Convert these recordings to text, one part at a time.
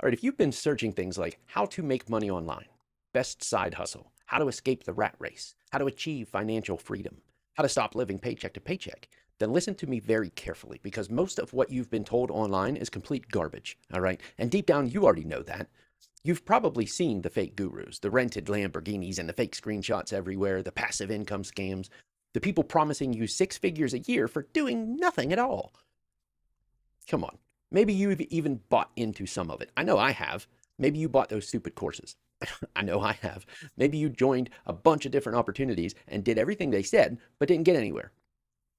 All right, if you've been searching things like how to make money online, best side hustle, how to escape the rat race, how to achieve financial freedom, how to stop living paycheck to paycheck, then listen to me very carefully because most of what you've been told online is complete garbage, all right? And deep down, you already know that. You've probably seen the fake gurus, the rented Lamborghinis and the fake screenshots everywhere, the passive income scams, the people promising you six figures a year for doing nothing at all. Come on. Maybe you've even bought into some of it. I know I have. Maybe you bought those stupid courses. I know I have. Maybe you joined a bunch of different opportunities and did everything they said, but didn't get anywhere.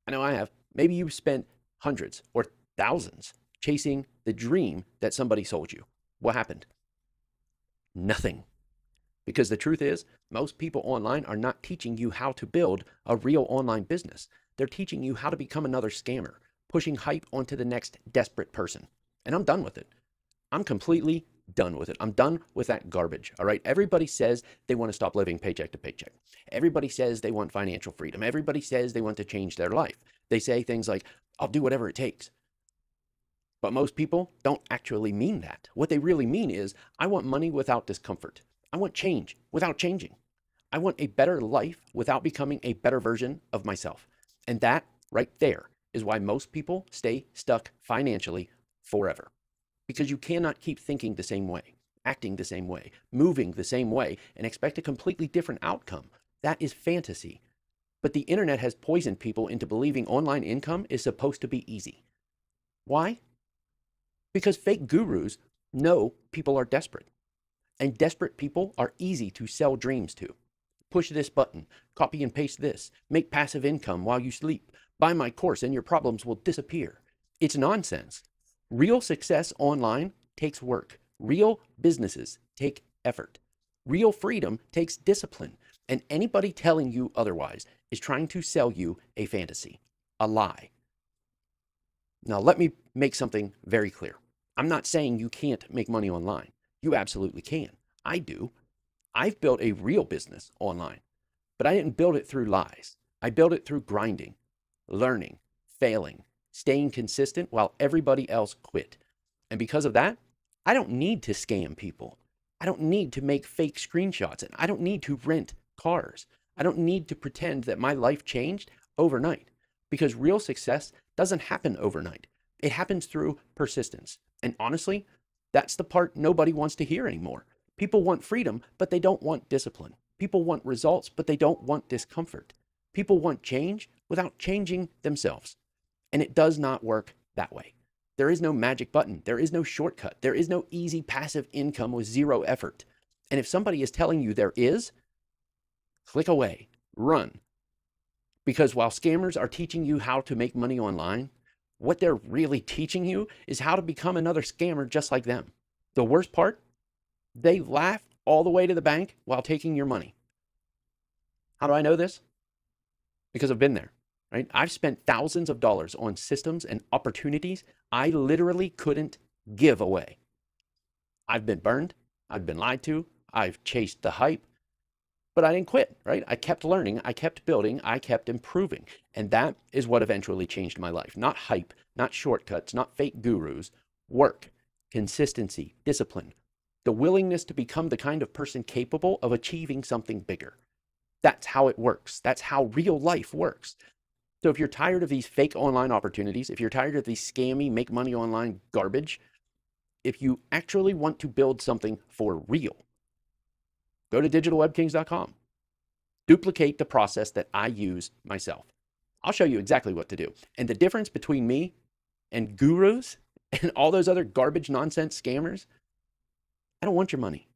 I know I have. Maybe you spent hundreds or thousands chasing the dream that somebody sold you. What happened? Nothing. Because the truth is, most people online are not teaching you how to build a real online business. They're teaching you how to become another scammer, pushing hype onto the next desperate person. And I'm done with it. I'm completely done with it. I'm done with that garbage. All right. Everybody says they want to stop living paycheck to paycheck. Everybody says they want financial freedom. Everybody says they want to change their life. They say things like, I'll do whatever it takes. But most people don't actually mean that. What they really mean is, I want money without discomfort. I want change without changing. I want a better life without becoming a better version of myself. And that right there is why most people stay stuck financially forever. Because you cannot keep thinking the same way, acting the same way, moving the same way, and expect a completely different outcome. That is fantasy. But the internet has poisoned people into believing online income is supposed to be easy. Why? Because fake gurus know people are desperate. And desperate people are easy to sell dreams to. Push this button, copy and paste this, make passive income while you sleep, buy my course and your problems will disappear. It's nonsense. Real success online takes work. Real businesses take effort. Real freedom takes discipline. And anybody telling you otherwise is trying to sell you a fantasy, a lie. Now, let me make something very clear. I'm not saying you can't make money online. You absolutely can. I do. I've built a real business online, but I didn't build it through lies. I built it through grinding, learning, failing, staying consistent while everybody else quit. And because of that, I don't need to scam people. I don't need to make fake screenshots, and I don't need to rent cars. I don't need to pretend that my life changed overnight, because real success doesn't happen overnight. It happens through persistence. And honestly, that's the part nobody wants to hear anymore. People want freedom, but they don't want discipline. People want results, but they don't want discomfort. People want change without changing themselves. And it does not work that way. There is no magic button. There is no shortcut. There is no easy passive income with zero effort. And if somebody is telling you there is, click away, run. Because while scammers are teaching you how to make money online, what they're really teaching you is how to become another scammer just like them. The worst part, they laugh all the way to the bank while taking your money. How do I know this? Because I've been there, right? I've spent thousands of dollars on systems and opportunities I literally couldn't give away. I've been burned. I've been lied to. I've chased the hype, but I didn't quit, right? I kept learning. I kept building. I kept improving. And that is what eventually changed my life. Not hype, not shortcuts, not fake gurus, work, consistency, discipline, the willingness to become the kind of person capable of achieving something bigger. That's how it works. That's how real life works. So if you're tired of these fake online opportunities, if you're tired of these scammy make money online garbage, if you actually want to build something for real, go to digitalwebkings.com. Duplicate the process that I use myself. I'll show you exactly what to do. And the difference between me and gurus and all those other garbage nonsense scammers, I don't want your money.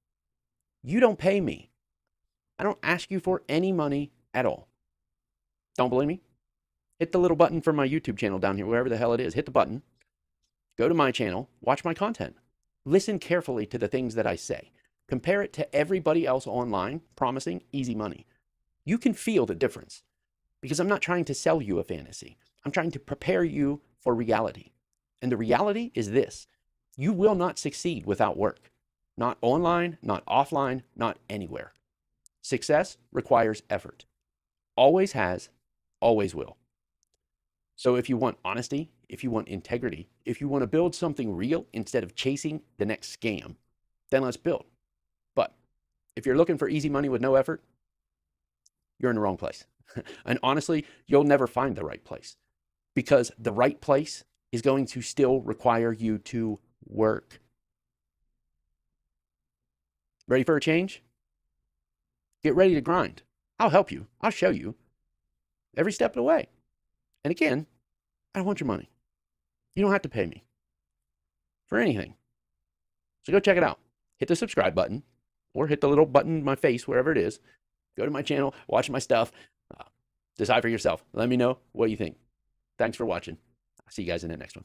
You don't pay me. I don't ask you for any money at all. Don't believe me? Hit the little button for my YouTube channel down here, wherever the hell it is. Hit the button. Go to my channel. Watch my content. Listen carefully to the things that I say. Compare it to everybody else online promising easy money. You can feel the difference because I'm not trying to sell you a fantasy. I'm trying to prepare you for reality. And the reality is this: you will not succeed without work. Not online, not offline, not anywhere. Success requires effort. Always has, always will. So if you want honesty, if you want integrity, if you want to build something real instead of chasing the next scam, then let's build. But if you're looking for easy money with no effort, you're in the wrong place. And honestly, you'll never find the right place, because the right place is going to still require you to work. Ready for a change? Get ready to grind. I'll help you. I'll show you every step of the way. And again, I don't want your money. You don't have to pay me for anything. So go check it out. Hit the subscribe button or hit the little button in my face, wherever it is. Go to my channel, watch my stuff. Decide for yourself. Let me know what you think. Thanks for watching. I'll see you guys in the next one.